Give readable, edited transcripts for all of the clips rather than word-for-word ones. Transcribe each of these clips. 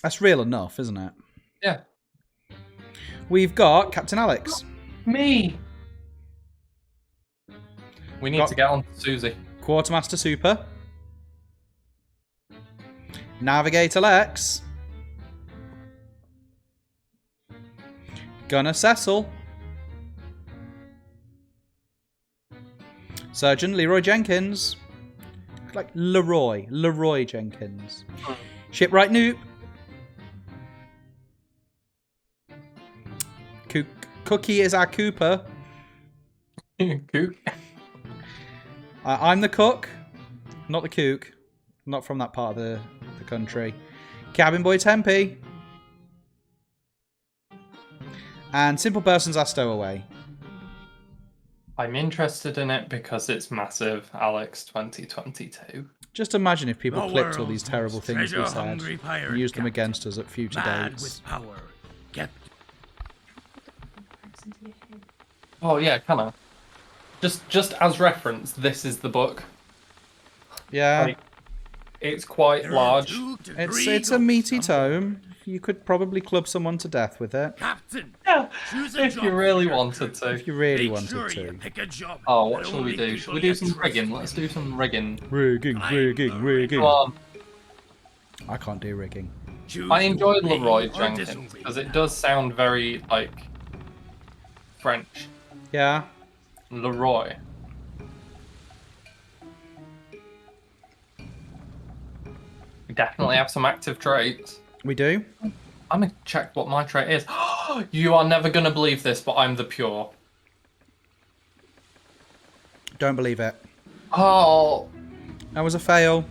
That's real enough, isn't it? Yeah. We've got Captain Alex. Me. We need to get on to Susie. Quartermaster Super. Navigator Lex. Gunner Cecil. Surgeon Leroy Jenkins. Like Leroy Jenkins. Shipwright Noob. Cookie is our Cooper. Cook. I'm the cook, not the kook. Not from that part of the country. Cabin Boy Tempe. And Simple Person's our stowaway. I'm interested in it because it's massive, Alex 2022. Just imagine if people clipped all these terrible things we said and used them against us at future dates. Oh yeah, kind of. Just as reference, this is the book. Yeah. Like, it's quite large. It's a meaty tome. You could probably club someone to death with it. Captain, Yeah, if you really wanted to. If you really wanted to. Oh, what shall we do? Shall we do some rigging? Let's do some rigging. Rigging. Come on. I can't do rigging. I enjoy Leroy Jenkins because it does sound very, like, French. Yeah. Leroy. We definitely have some active traits. We do? I'm gonna check what my trait is. You are never gonna believe this, but I'm the pure. Don't believe it. Oh. That was a fail.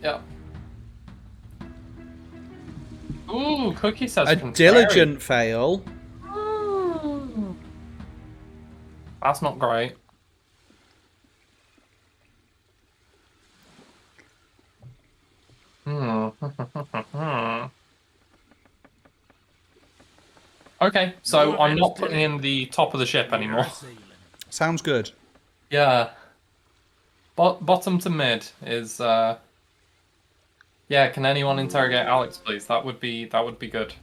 Yeah. Ooh, Cookie says A contrary. diligent fail. That's not great. Okay, so I'm not putting in the top of the ship anymore. Sounds good. Yeah. Bottom to mid is yeah, can anyone interrogate Alex please? That would be good.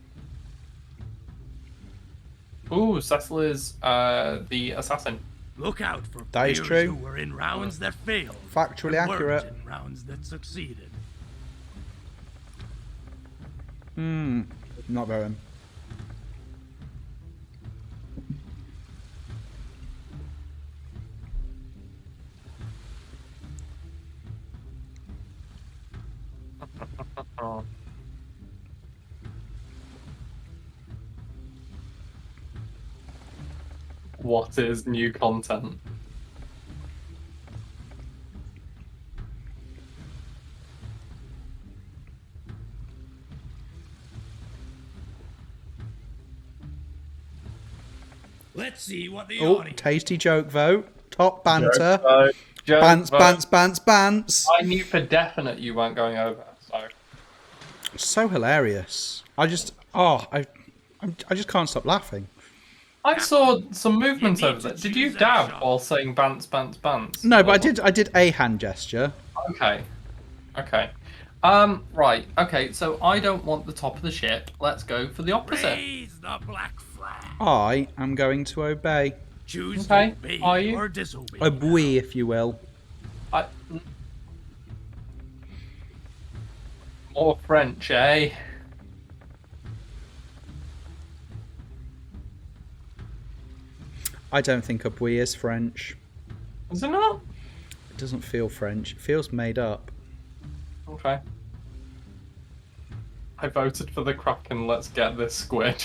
Ooh, Cecil is the assassin. Look out for That is players true. who were in rounds that failed. Factually and weren't accurate. in rounds that succeeded. Not very. Oh. What is new content? Let's see what the Oh, audience. tasty joke vote. Top banter. Joke Bants, vote. bants, bants, bants. I knew for definite you weren't going over, so. So hilarious. I just can't stop laughing. I saw some movement over there. Did you dab while saying bants, bants, bants? No, but I did a hand gesture. Okay. Okay. Right. Okay, so I don't want the top of the ship. Let's go for the opposite. Raise the black flag. I am going to obey. Choose Okay, to obey are you? or disobey. Obey, if you will. More French, eh? I don't think obey is French. Is it not? It doesn't feel French. It feels made up. Okay. I voted for the Kraken. Let's get this squid.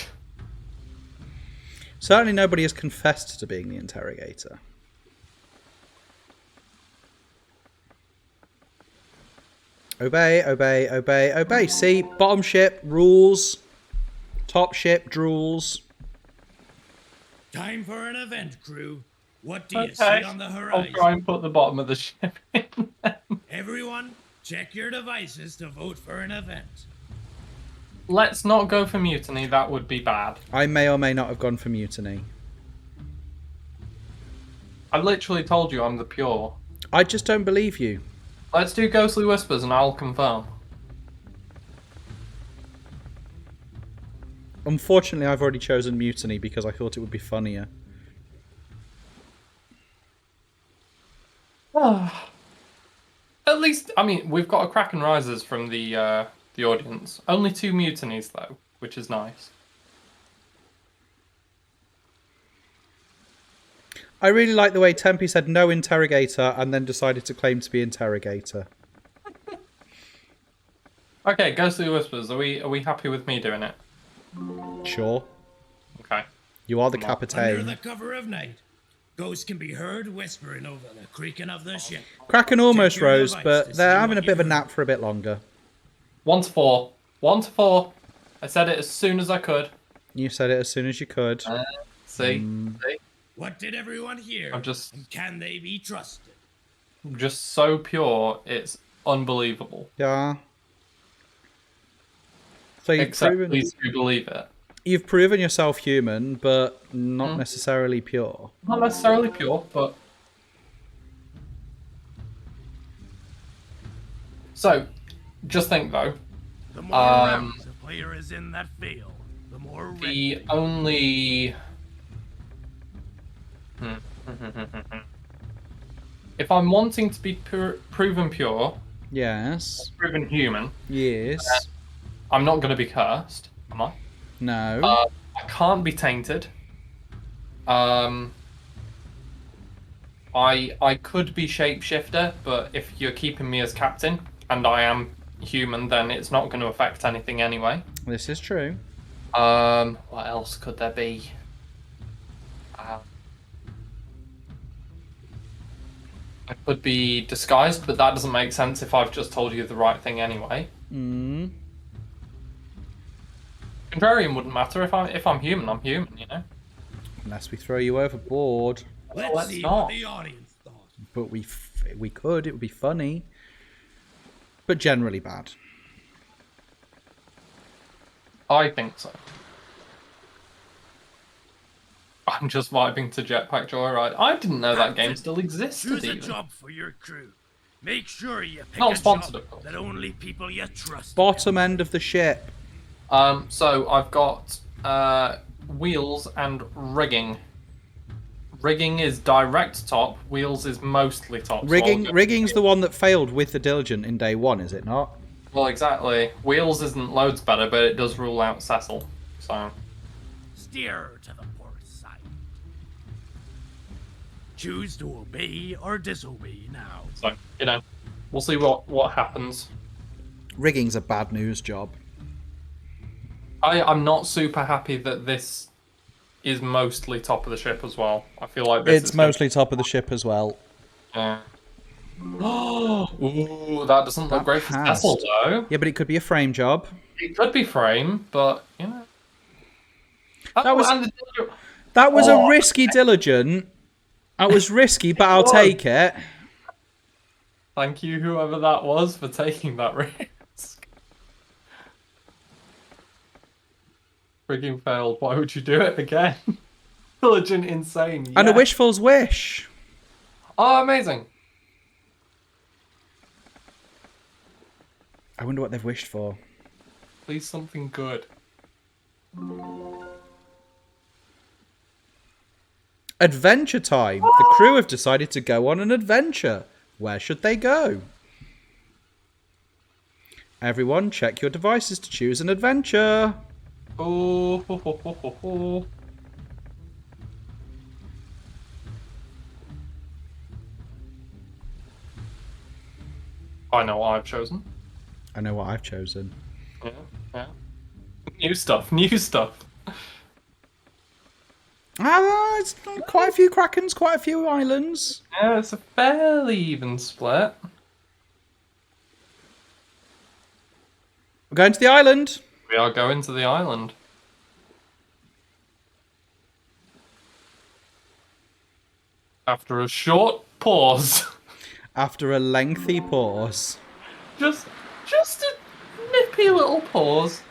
Certainly nobody has confessed to being the interrogator. Obey, obey, obey, obey. See, bottom ship, rules. Top ship, drools. Time for an event, crew. What do you see Okay. on the I'll horizon? try and put the bottom of the ship in. Everyone, check your devices to vote for an event. Let's not go for mutiny. That would be bad. I may or may not have gone for mutiny. I literally told you I'm the pure. I just don't believe you. Let's do ghostly whispers and I'll confirm. Unfortunately, I've already chosen mutiny because I thought it would be funnier. At least, I mean, we've got a Kraken Rises from the audience. Only 2 mutinies though, which is nice. I really like the way Tempe said no interrogator and then decided to claim to be interrogator. Okay, Ghostly Whispers. Are we happy with me doing it? Sure. Okay. You are the Under captain. the cover of night, ghosts can be heard whispering over the creaking of the ship. Kraken almost Check your rose, device but to they're see having a what bit of a you nap for a bit longer. 1 to 4. 1 to 4. I said it as soon as I could. You said it as soon as you could. See? See? What did everyone hear? I'm just- And can they be trusted? Just so pure, it's unbelievable. Yeah. So Except please do believe it. you've proven yourself human, but not necessarily pure. Not necessarily pure, but... So, just think though, The more rounds a player is in that field, the more the only... If I'm wanting to be proven pure, Yes. proven human, Yes. I'm not going to be cursed, am I? No. I can't be tainted. I could be shapeshifter, but if you're keeping me as captain and I am human, then it's not going to affect anything anyway. This is true. What else could there be? I could be disguised, but that doesn't make sense if I've just told you the right thing anyway. Mm. Contrarian wouldn't matter if I'm human. I'm human, you know. Unless we throw you overboard. Let's see not. what the audience thought. But we could. It would be funny. But generally bad. I think so. I'm just vibing to Jetpack Joyride. I didn't know that game still existed Choose a even. job for your crew. Make sure you pick Not a sponsored, job of course. that only people you trust. Bottom end of the ship. So I've got wheels and rigging. Rigging is direct top. Wheels is mostly top. so I'll go- Rigging's the one that failed with the Diligent in day one, is it not? Well, exactly. Wheels isn't loads better, but it does rule out Cecil. So Steer to the port side. Choose to obey or disobey now. you know, we'll see what happens. Rigging's a bad news job. I'm not super happy that this is mostly top of the ship as well. I feel like this It's is mostly top of the ship as well. Yeah. Ooh, that doesn't look great for passed. Cecil though. Yeah, but it could be a frame job. It could be frame, but you know. That was- and That was a risky Diligent. That was risky, but I'll was. take it. thank you, whoever that was, for taking that risk. Freaking failed. Why would you do it again? Diligent, insane. And a yeah. wishful's wish. Oh, amazing. I wonder what they've wished for. Please, something good. Adventure time. The crew have decided to go on an adventure. Where should they go? Everyone, check your devices to choose an adventure. Oh, ho, ho, ho, ho, ho. I know what I've chosen. I know what I've chosen. Yeah, yeah. New stuff, new stuff. Ah, it's quite a few Krakens, quite a few islands. Yeah, it's a fairly even split. We're going to the island. We are going to the island. After a short pause. After a lengthy pause. Just a nippy little pause.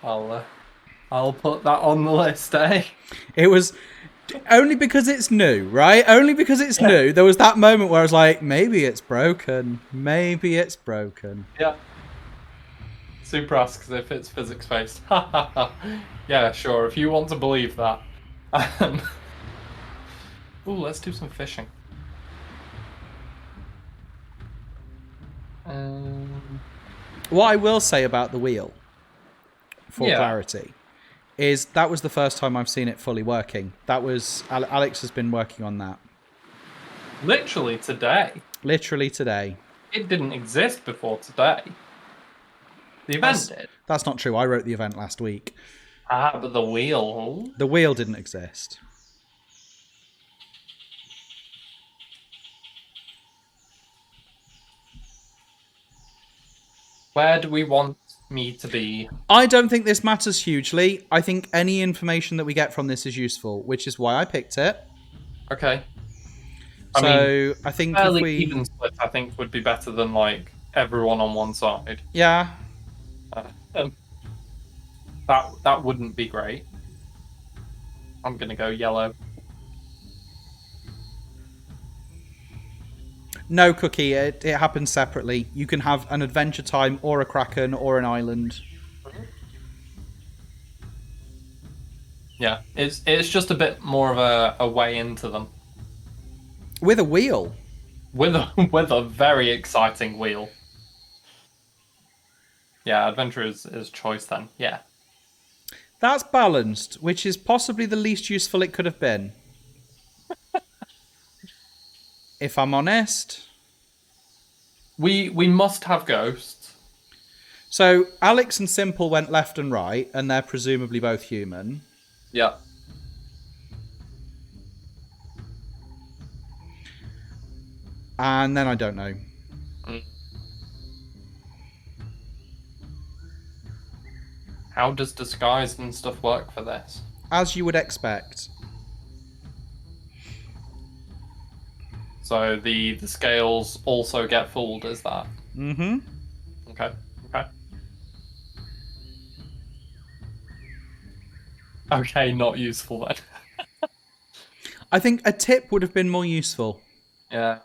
I'll put that on the list, eh? It was only because it's new, right? Only because it's new. There was that moment where I was like, maybe it's broken. Maybe it's broken. Yeah. Super asks if it's physics-based. Ha ha ha. Yeah, sure, if you want to believe that. Ooh, let's do some fishing. What I will say about the wheel, for Yeah. clarity, is that was the first time I've seen it fully working. That was Alex has been working on that Literally today. literally today. It didn't exist before today. The event did. That's not true. I wrote the event last week. Ah, but the wheel. The wheel didn't exist. Where do we want me to be? I don't think this matters hugely. I think any information that we get from this is useful, which is why I picked it. Okay. So I think if fairly we, even split, I think, would be better than like everyone on one side. yeah, That wouldn't be great. I'm gonna go yellow. no Cookie. It happens separately. You can have an Adventure Time or a Kraken or an island. Yeah, it's just a bit more of a way into them With a wheel. with a very exciting wheel. Yeah, adventure is choice then. Yeah. That's balanced, which is possibly the least useful it could have been. If I'm honest. We must have ghosts. So Alex and Simple went left and right, and they're presumably both human. Yeah. And then I don't know. How does disguise and stuff work for this? As you would expect. So the scales also get fooled as that. Mm-hmm. Okay. Okay. Okay, not useful then. I think a tip would have been more useful. Yeah.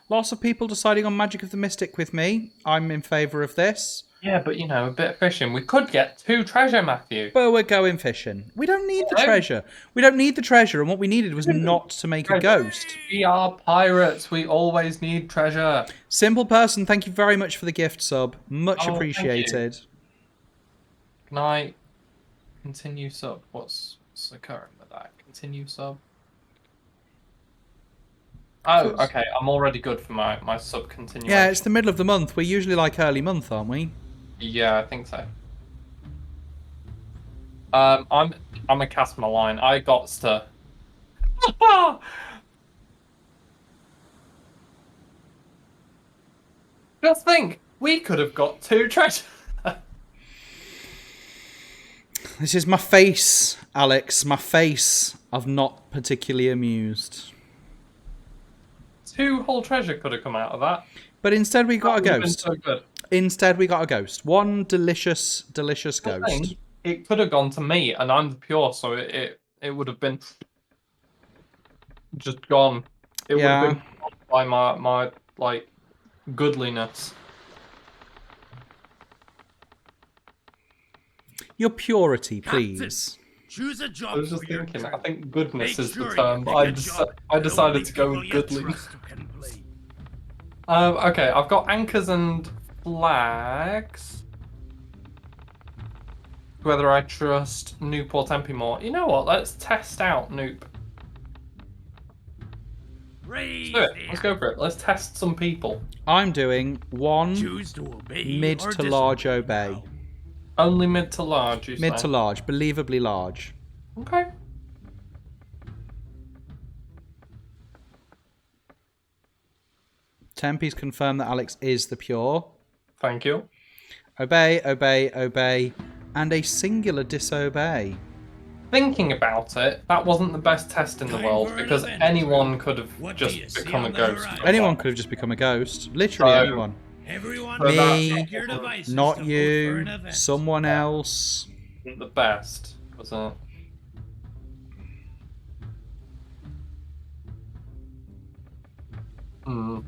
Lots of people deciding on Magic of the Mystic with me. I'm in favour of this. Yeah, but you know, a bit of fishing. We could get 2 treasure, Matthew. But we're going fishing. We don't need the No. treasure. We don't need the treasure, and what we needed was not to make a ghost. We are pirates. We always need treasure. Simple Person, thank you very much for the gift sub. Much Oh, thank you. appreciated. Can I continue sub? What's occurring with that? Continue sub? Oh, okay. I'm already good for my sub continuation. Yeah, it's the middle of the month. We're usually like early month, aren't we? Yeah, I think so. I'm a cast my line. I got to. Just think, we could have got 2 treasure. This is my face, Alex. My face of not particularly amused. 2 whole treasure could have come out of that. But instead we got a That would have been ghost. so good. Instead we got a ghost. One delicious, delicious I ghost. think it could have gone to me, and I'm the pure, so it would have been just gone. It would have been gone by my like goodliness. Your purity, please. Choose a I job was just for your thinking. I crew. think goodness Make is sure the you term. pick I a job decided only to go people with you goodliness. trust can play. Okay, I've got anchors and flags. Whether I trust Noop or Tempe more. You know what? Let's test out Noop. Raise Let's do it. the Let's go for it. Let's test some people. I'm doing one Choose to obey mid or to large disobey. obey. Only mid to large, you Mid say? to large, believably large. Okay. Tempe's confirmed that Alex is the pure. Thank you. Obey, obey, obey, and a singular disobey. Thinking about it, that wasn't the best test in the Time world for an because event. anyone could have What do you just see become a on the ghost. horizon? Anyone could have just become a ghost. Literally So- anyone. Everyone Me, take your devices to Not vote for you, an event. someone else. Wasn't the best, was it? Hmm.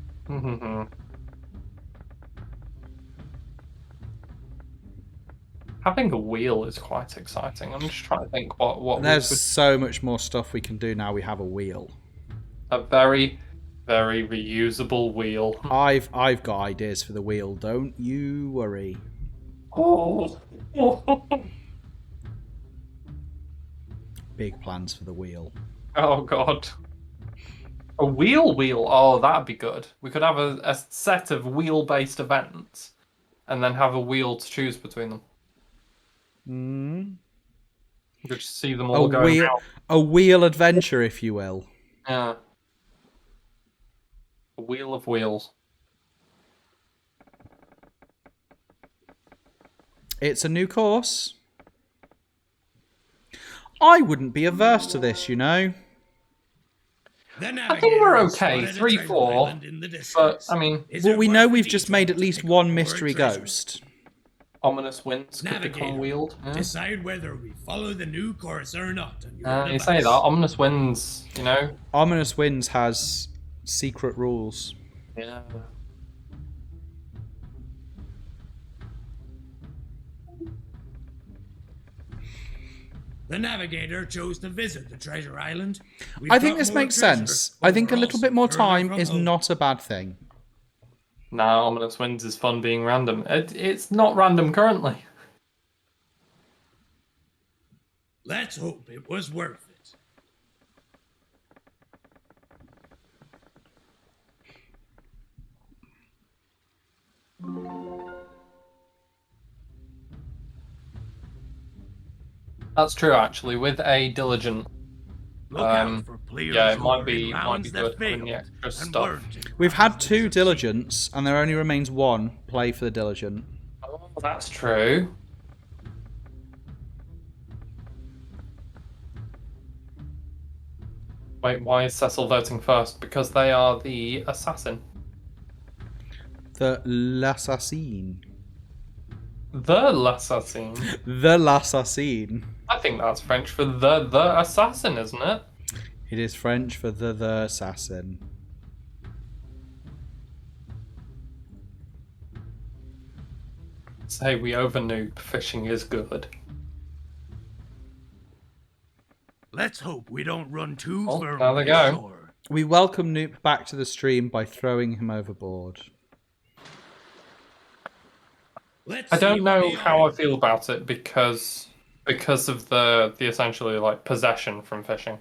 Having a wheel is quite exciting. I'm just trying to think what There's we would. so much more stuff we can do now we have a wheel. A very, very reusable wheel. I've got ideas for the wheel, don't you worry. Oh. Big plans for the wheel. Oh god. A wheel. Oh, that'd be good. We could have a set of wheel-based events, and then have a wheel to choose between them. You could just see them all going out. A wheel adventure, if you will. Yeah. A wheel of wheels. It's a new course. I wouldn't be averse to this, you know. I think we're okay. 3-4. But, I mean... Well, we know we've just made at least one mystery ghost. Ominous winds could become wheeled. Yeah. Decide whether we follow the new course or not. On your You say that. Ominous winds, you know? Ominous Winds has secret rules. Yeah. The navigator chose to visit the treasure island. I think this makes sense. I think a little bit more time is not a bad thing. No, Ominous Winds is fun being random. It's not random currently. Let's hope it was worth it. That's true, actually. With a diligent, Look out for players yeah, it who might were be in rounds good that having the failed extra and stuff. weren't in We've had rounds 2 that diligence, and there only remains 1 play for the diligent. Oh, that's true. Wait, why is Cecil voting first? Because they are the assassin. The l'assassin. The l'assassin. The l'assassin. I think that's French for the assassin, isn't it? It is French for the assassin. Say we over noob. Fishing is good. Let's hope we don't run too Oh, firmly there they go. ashore. We welcome Noop back to the stream by throwing him overboard. Let's I see don't what know the how I island- feel about it because of the essentially like possession from fishing.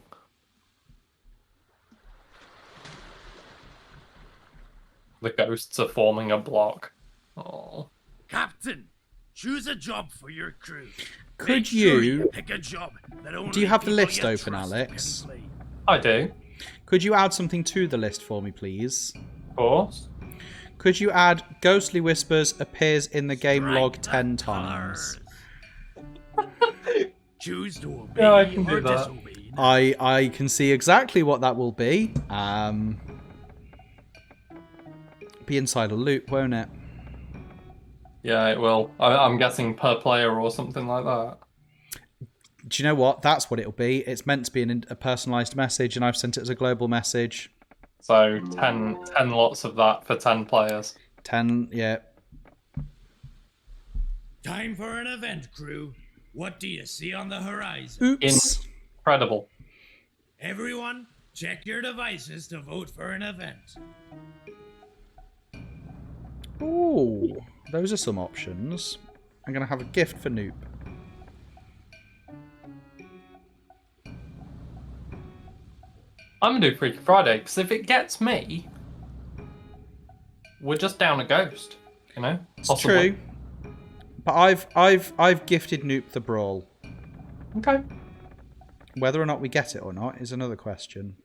The ghosts are forming a block. Oh. Captain, choose a job for your crew. Could Make sure you- pick a job that only Do you have the people list you open, trust Alex? can play. I do, Could you add something to the list for me, please? of course. Could you add Ghostly Whispers appears in the game Strike log the 10 times? colors. Choose to obey Yeah, I can or do that. disobey. I can see exactly what that will be. Be inside a loop, won't it? Yeah, it will. I'm guessing per player or something like that. Do you know what? That's what it'll be. It's meant to be a personalised message, and I've sent it as a global message. So 10 lots of that for 10 players. 10, yeah. Time for an event, crew. What do you see on the horizon? Oops. Incredible. Everyone, check your devices to vote for an event. Ooh, those are some options. I'm going to have a gift for Noop. I'm gonna do Freaky Friday because if it gets me, we're just down a ghost. You know, It's true. But I've gifted Noop the Brawl. Okay. Whether or not we get it or not is another question.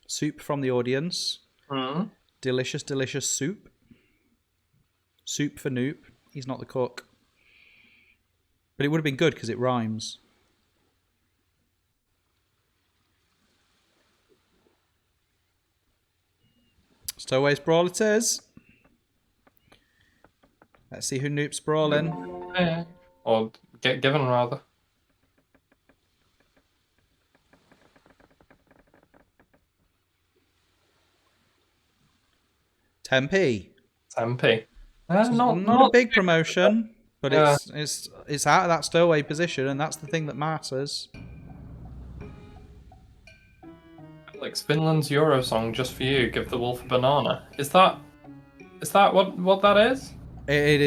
Soup from the audience. Mm. Delicious, delicious soup. Soup for Noop. He's not the cook. But it would have been good because it rhymes. Stowaways Brawl it is. Let's see who Noop's brawling. Yeah. Or get given rather. Tempe. MP. Not a big promotion. But Yeah. it's out of that stowaway position, and that's the thing that matters. Alex, Finland's Eurosong just for you. Give the wolf a banana. Is that what that is? It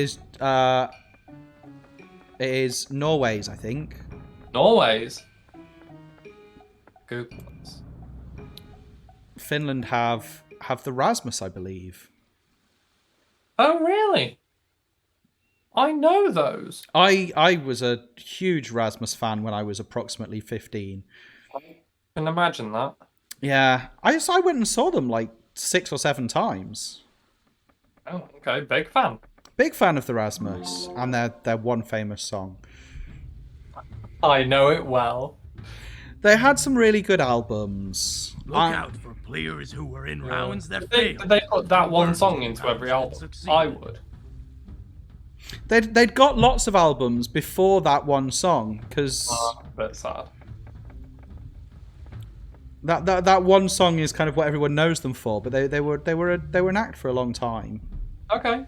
is Norway's, I think. Norway's. Google this. Finland have the Rasmus, I believe. Oh really? I know those. I was a huge Rasmus fan when I was approximately 15. I can imagine that. Yeah, I went and saw them like 6 or 7 times. Oh, okay. Big fan. Big fan of the Rasmus and their one famous song. I know it well. They had some really good albums. Look out for players who were in rounds that Did failed. they put that one Worse song in into rounds every that album? succeeded. I would. They'd got lots of albums before that one song because A bit sad. that one song is kind of what everyone knows them for. But they were an act for a long time. Okay.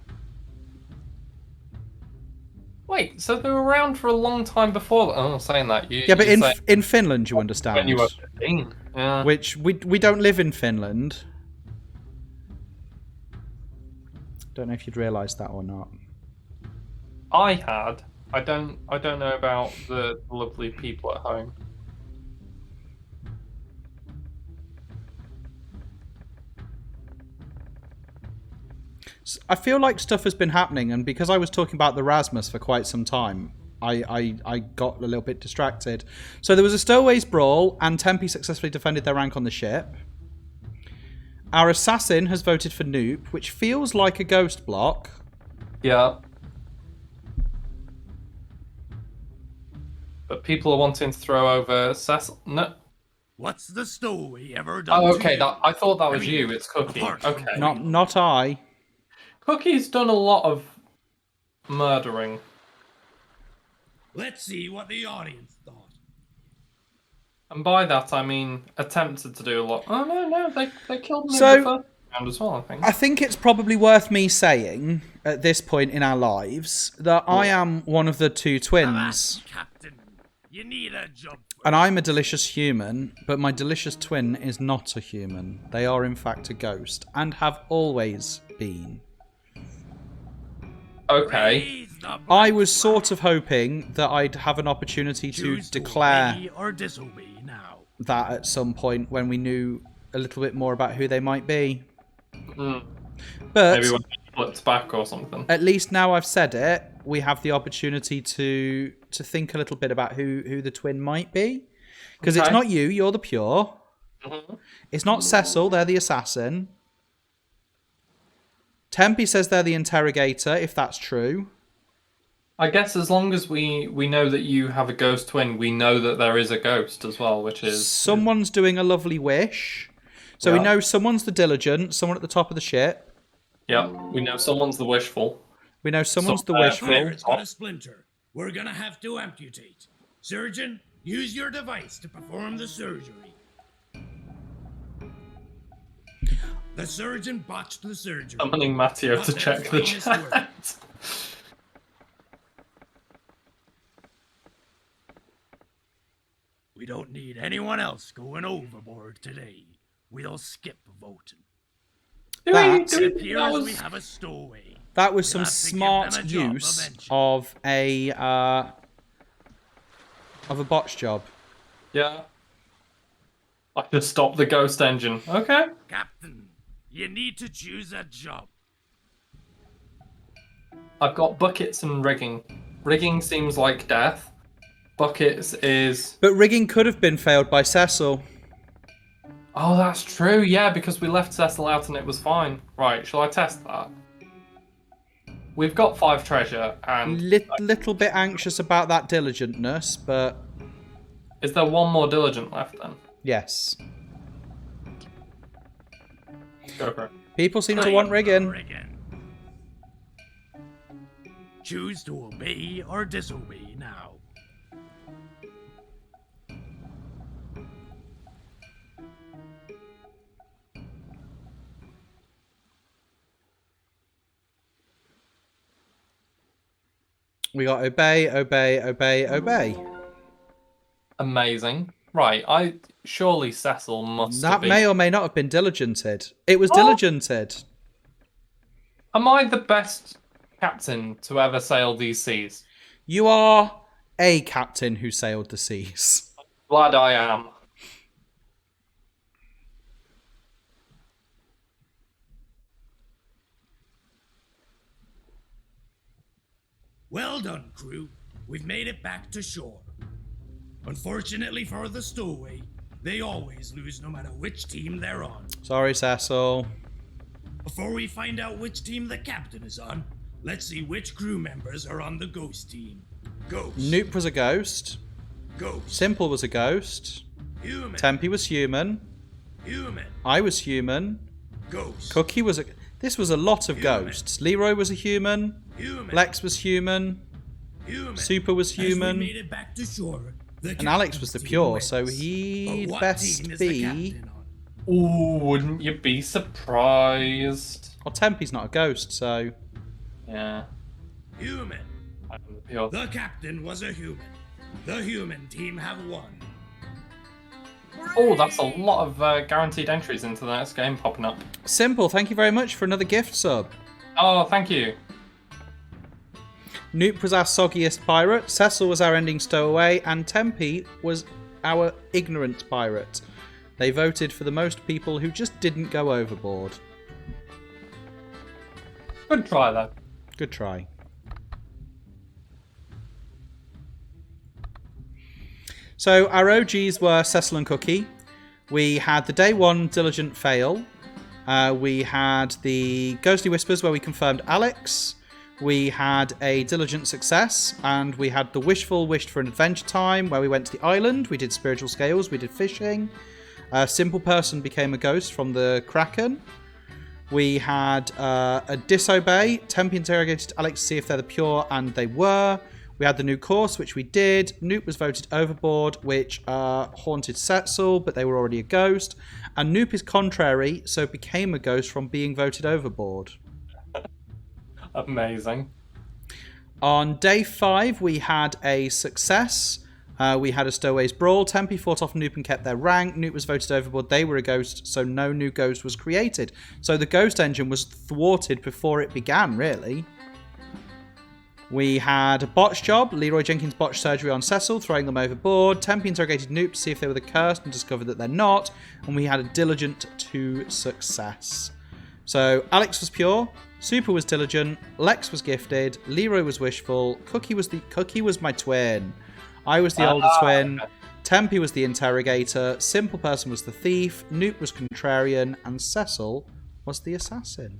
Wait, so they were around for a long time before that? Oh, saying that. Yeah, but in Finland, you understand. when you were 15. Yeah. Which we don't live in Finland. Don't know if you'd realise that or not. I had. I don't know about the lovely people at home. I feel like stuff has been happening, and because I was talking about the Rasmus for quite some time, I got a little bit distracted. So there was a Stowaways brawl, and Tempe successfully defended their rank on the ship. Our assassin has voted for Noop, which feels like a ghost block. Yeah. But people are wanting to throw over Cecil. No. What's the stowaway ever done Oh, to okay. you? I thought that was I mean, you. It's Cookie. apart from Okay. Not I. Cookie's done a lot of murdering. Let's see what the audience thought. And by that, I mean attempted to do a lot. Oh, no, they killed me So- in the first round as well, I think. I think it's probably worth me saying at this point in our lives that I am one of the two twins. Captain, you need a job. And I'm a delicious human, but my delicious twin is not a human. They are, in fact, a ghost, and have always been. Okay. Raise the I was sort of hoping that I'd have an opportunity to choose declare obey or disobey now. that at some point when we knew a little bit more about who they might be. Mm. But Maybe when he flips back or something. at least now I've said it, we have the opportunity to think a little bit about who the twin might be. Because it's Okay. not you, you're the pure. Mhm. It's not Cecil, they're the assassin. Tempe says they're the interrogator, if that's true. I guess as long as we know that you have a ghost twin, we know that there is a ghost as well, which is... Someone's doing a lovely wish. So we Yeah. know someone's the diligent, someone at the top of the ship. Yeah, we know someone's the wishful. We know someone's the Somewhere. wishful. There, it's got a splinter. We're gonna have to amputate. Surgeon, use your device to perform the surgery. The surgeon botched the surgery. Summoning Matteo Not to their check the finest chat. work. We don't need anyone else going overboard today. We'll skip voting. Do That- we It think that appears we was... have a stowaway. That was some We'll have to give smart them a job use eventually. of a botch job. Yeah. I just stopped the ghost engine. Okay. Captain, you need to choose a job. I've got buckets and rigging. Rigging seems like death. Buckets is... But rigging could have been failed by Cecil. Oh, that's true. Yeah, because we left Cecil out and it was fine. Right, shall I test that? We've got 5 treasure and... Little bit anxious about that diligentness, but Is there one more diligent left then? yes. Go for it. People seem to want rigging. Choose to obey or disobey now. We got obey, obey, obey, obey. Amazing. Right, surely Cecil must That have been. may or may not have been diligented. It was Oh! diligented. Am I the best captain to ever sail these seas? You are a captain who sailed the seas. Glad I am. Well done, crew. We've made it back to shore. Unfortunately for the stowaway, they always lose no matter which team they're on. Sorry, Cecil. Before we find out which team the captain is on, let's see which crew members are on the ghost team. Ghost. Noop was a ghost. Ghost. Simple was a ghost. Human. Tempe was human. Human. I was human. Ghost. Cookie was a... This was a lot of Human. ghosts. Leroy was a human. Human. Lex was human. Human. Super was human. As we made it back to shore, the And Alex was the captain's pure, team so wins. he'd But what best team is the be... captain on? Ooh, wouldn't you be surprised? Well, Tempe's not a ghost, so... Yeah. Human. I'm the pure. The captain was a human. The human team have won. Oh, that's a lot of guaranteed entries into the next game popping up. Simple, thank you very much for another gift sub. Oh, thank you. Noop was our soggiest pirate, Cecil was our ending stowaway, and Tempe was our ignorant pirate. They voted for the most people who just didn't go overboard. Good try, though. Good try. So our OGs were Cecil and Cookie. We had the day one diligent fail. We had the Ghostly Whispers where we confirmed Alex. We had a diligent success, and we had the wishful wished for an adventure time where we went to the island. We did spiritual scales. We did fishing. A simple person became a ghost from the Kraken. We had a disobey. Tempe interrogated Alex to see if they're the pure, and they were. We had the new course, which we did. Noop was voted overboard, which haunted Setzel, but they were already a ghost. And Noop is contrary, so became a ghost from being voted overboard. Amazing. On day 5, we had a success. We had a Stowaways Brawl. Tempe fought off Noop and kept their rank. Noop was voted overboard. They were a ghost, so no new ghost was created. So the ghost engine was thwarted before it began, really. We had a botch job. Leroy Jenkins botched surgery on Cecil, throwing them overboard. Tempe interrogated Noop to see if they were the cursed and discovered that they're not. And we had a diligent 2 success. So Alex was pure. Super was diligent. Lex was gifted. Leroy was wishful. Cookie was my twin. I was the older twin. Okay. Tempe was the interrogator. Simple person was the thief. Noop was contrarian. And Cecil was the assassin.